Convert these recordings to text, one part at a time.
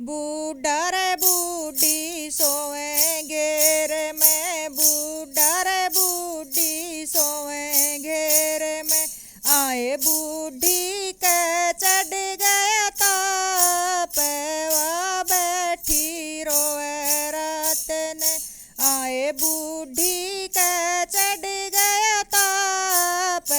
बूढ़ा रे बूढ़ी सोएंगे रे मैं, बूढ़ा रे बूढ़ी सोएंगे रे मैं। आए बूढ़ी के चढ़ गया ताप, वहाँ बैठी रोए रात ने। आए बूढ़ी के चढ़ गया ताप,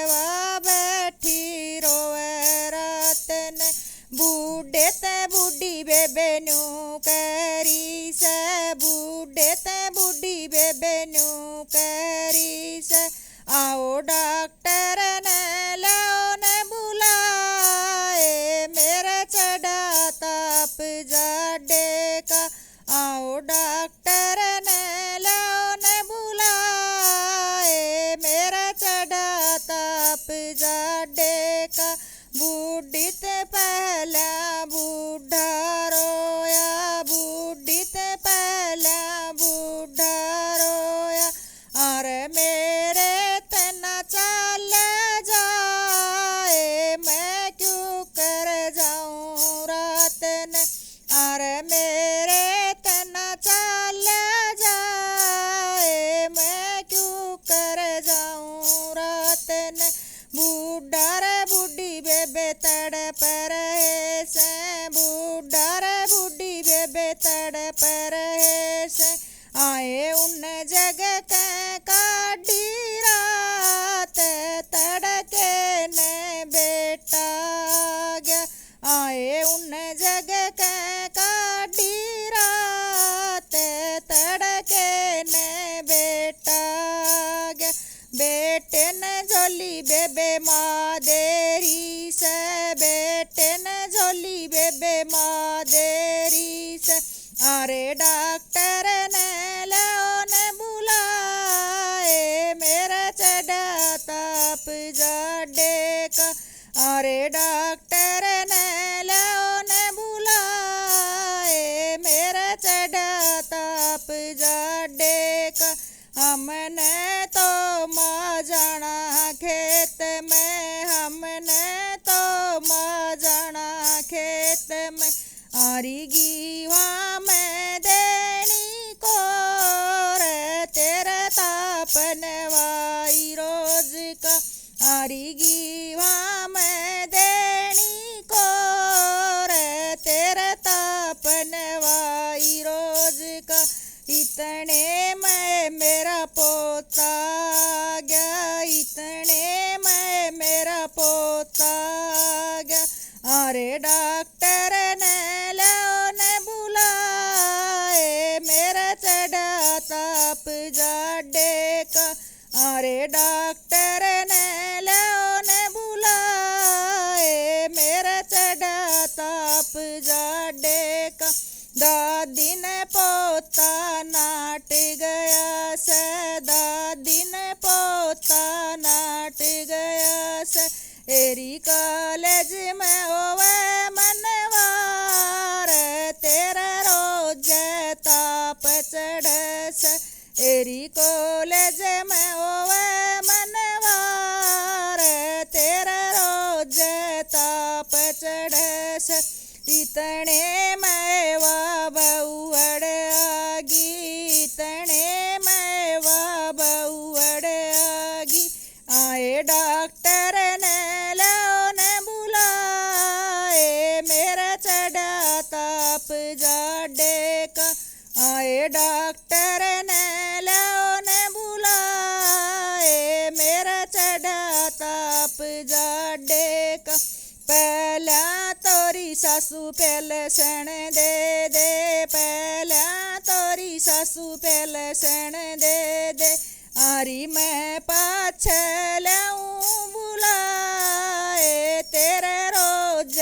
वहाँ बैठी रोए रात ने। बूढ़े ते बूढ़ी बेबे न्यू करी से, बूढ़े ते बूढ़ी बेबे न्यू करी से। आओ डॉक्टर ने लाओ ने बुलाए, मेरा चढ़ा ताप जाडे का। आओ डॉक्टर ने लाओ ने बुलाए, मेरा चढ़ा ताप जाडे का। बूढ़ी ते पहला बूढ़ा रोया, बूढ़ी ते पहला बूढ़ा रोया। अरे मेरे तना चल जाए, मैं क्यों कर जाऊं रात ने। अरे मेरे तना चल जाए, मैं क्यों कर जाऊं रात ने। बूढ़ा रे बूढ़ी बेबे तड़प रहे से, बूढ़ा रे बूढ़ी बेबे तड़प रहे से। आए उन जगह के काढ़ी रात, तड़के ने बेटा गया। आए उन जगह के काढ़ी रात, तड़के ने बेटा गया। बेटे ने झोली बेबे माँ देरी से, बेटे ने झोली बेबे माँ देरी से। अरे डॉक्टर ने लाओ ने बुलाए, मेरा चढ़ा ताप जाडे का। अरे डॉक्टर ने लाओ ने बुलाए, मेरा चढ़ा ताप जाडे का। हमने तो माँ जाना खेत में, हमने तो माँ जाना खेत में। आरी गीवा में देनी को रे, तेरा तापन वाई रोज का। आरी गीवा में देनी को रे, तेरा तापन वाई रोज का। इतने में मेरा पोता गया, इतने में मेरा पोता गया। अरे डॉक्टर ने लाओ ने बुलाए, मेरा चढ़ा ताप जाडे का। अरे डॉक्टर ने लाओ ने बुलाए, मेरा चढ़ा ताप जाडे का। दादी ने पोता नाट गया से, दादी ने पोता नाट गया से। एरी कॉलेज में होवे मनवार, तेरा रोज ताप चढ़े से। एरी कॉलेज में होवे मनवार, तेरा रोज ताप चढ़े से। इतने में वा बहुअड़ आगी, इतने में वा बहुअड़ आगी। आए डॉक्टर ने लाओ ने बुलाए, मेरा चढ़ा ताप जाडे का। आए डॉक्टर ने लाओ ने बुलाए, मेरा चढ़ा ताप जाडे का। पहला तोरी सासू पेलसन दे दे, पहला तोरी सासू पेलसन दे दे। आरी मैं पाछे लाऊं बुलाए, तेरे रोज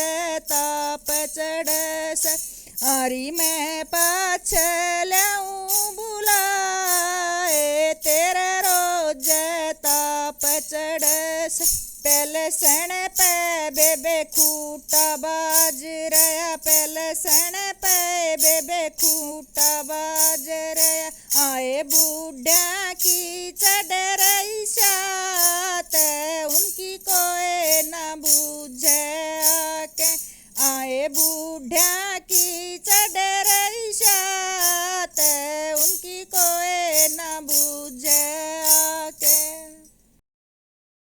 ताप चढ़े से। आरी मैं पाछे लाऊं बुलाए, तेरे रोज ताप चढ़े से। पेलसन पे बेबे खूटा बाज रया, पेलसन पे बेबे खूटा बाज रया। आए बूढ़ा की चढ़ रही सात, उनकी कोई न बूझे आके। आए बूढ़ा की